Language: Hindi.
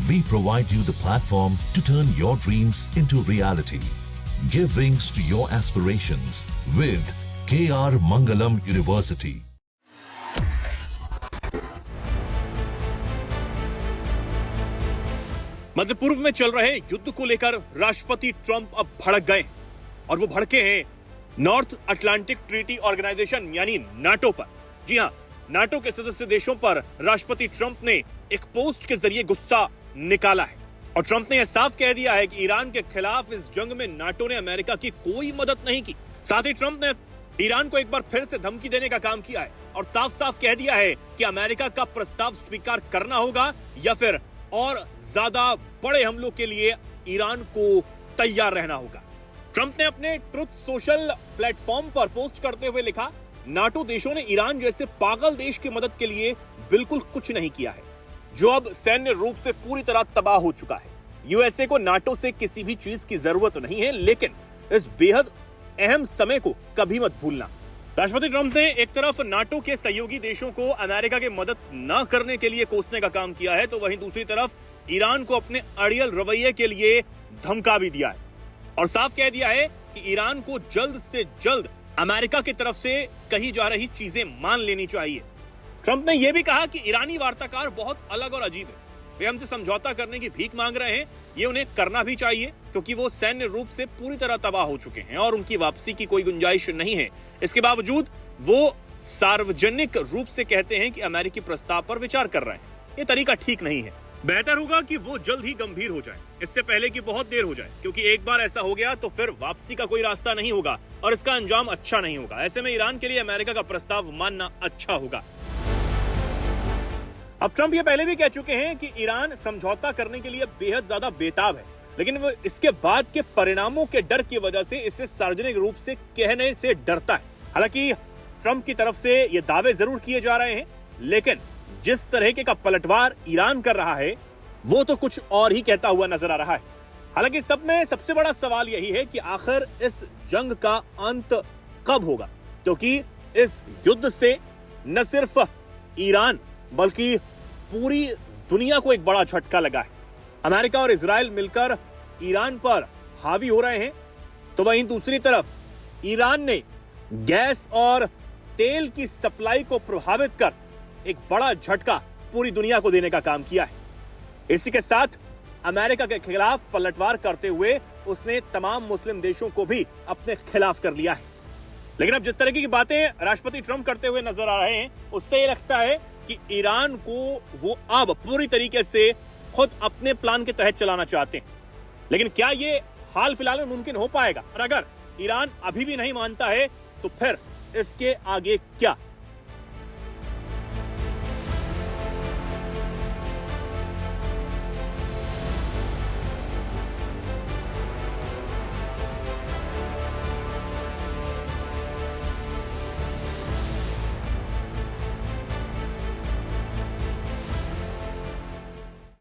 We provide you the platform to turn your dreams into reality. Give wings to your aspirations with KR Mangalam University. मध्य पूर्व में चल रहे युद्ध को लेकर राष्ट्रपति ट्रंप अब भड़क गए और वो भड़के हैं नॉर्थ अटलांटिक ट्रीटी ऑर्गेनाइजेशन यानी नाटो पर। जी हां, नाटो के सदस्य देशों पर राष्ट्रपति ट्रंप ने एक पोस्ट के जरिए गुस्सा निकाला है और ट्रंप ने यह साफ कह दिया है कि ईरान के खिलाफ इस जंग में नाटो ने अमेरिका की कोई मदद नहीं की। साथ ही ट्रंप ने ईरान को एक बार फिर से धमकी देने का काम किया है और साफ साफ कह दिया है कि अमेरिका का प्रस्ताव स्वीकार करना होगा या फिर और ज्यादा बड़े हमलों के लिए ईरान को तैयार रहना होगा। ट्रंप ने अपने ट्रुथ सोशल प्लेटफॉर्म पर पोस्ट करते हुए लिखा, नाटो देशों ने ईरान जैसे पागल देश की मदद के लिए बिल्कुल कुछ नहीं किया है, जो अब सैन्य रूप से पूरी तरह तबाह हो चुका है। यूएसए को नाटो से किसी भी चीज की जरूरत नहीं है, लेकिन इस बेहद अहम समय को कभी मत भूलना। राष्ट्रपति ट्रंप ने एक तरफ नाटो के सहयोगी देशों को अमेरिका की मदद न करने के लिए कोसने का काम किया है, तो वहीं दूसरी तरफ ईरान को अपने अड़ियल रवैये के लिए धमका भी दिया है और साफ कह दिया है कि ईरान को जल्द से जल्द अमेरिका की तरफ से कही जा रही चीजें मान लेनी चाहिए। ट्रंप ने यह भी कहा कि ईरानी वार्ताकार बहुत अलग और अजीब है, वे हमसे समझौता करने की भीख मांग रहे हैं, ये उन्हें करना भी चाहिए क्योंकि वो सैन्य रूप से पूरी तरह तबाह हो चुके हैं और उनकी वापसी की कोई गुंजाइश नहीं है। इसके बावजूद वो सार्वजनिक रूप से कहते हैं कि अमेरिकी प्रस्ताव पर विचार कर रहे हैं। ये तरीका ठीक नहीं है। बेहतर होगा कि वो जल्द ही गंभीर हो जाए, इससे पहले कि बहुत देर हो जाए, क्योंकि एक बार ऐसा हो गया तो फिर वापसी का कोई रास्ता नहीं होगा और इसका अंजाम अच्छा नहीं होगा। ऐसे में ईरान के लिए अमेरिका का प्रस्ताव मानना अच्छा होगा। अब ट्रंप ये पहले भी कह चुके हैं कि ईरान समझौता करने के लिए बेहद ज्यादा बेताब है, लेकिन वो इसके बाद के परिणामों के डर की वजह से इसे सार्वजनिक रूप से कहने से डरता है। हालांकि ट्रंप की तरफ से ये दावे जरूर किए जा रहे हैं, लेकिन जिस तरह का पलटवार ईरान कर रहा है वो तो कुछ और ही कहता हुआ नजर आ रहा है। हालांकि सब में सबसे बड़ा सवाल यही है कि आखिर इस जंग का अंत कब होगा, क्योंकि इस युद्ध से न सिर्फ ईरान बल्कि पूरी दुनिया को एक बड़ा झटका लगा है। अमेरिका और इजराइल मिलकर ईरान पर हावी हो रहे हैं, तो वहीं दूसरी तरफ ईरान ने गैस और तेल की सप्लाई को प्रभावित कर एक बड़ा झटका पूरी दुनिया को देने का काम किया है। इसी के साथ अमेरिका के खिलाफ पलटवार करते हुए उसने तमाम मुस्लिम देशों को भी अपने खिलाफ कर लिया है। लेकिन अब जिस तरह की बातें राष्ट्रपति ट्रंप करते हुए नजर आ रहे हैं, उससे ये लगता है कि ईरान को वो अब पूरी तरीके से खुद अपने प्लान के तहत चलाना चाहते हैं। लेकिन क्या ये हाल फिलहाल में मुमकिन हो पाएगा? और अगर ईरान अभी भी नहीं मानता है तो फिर इसके आगे क्या?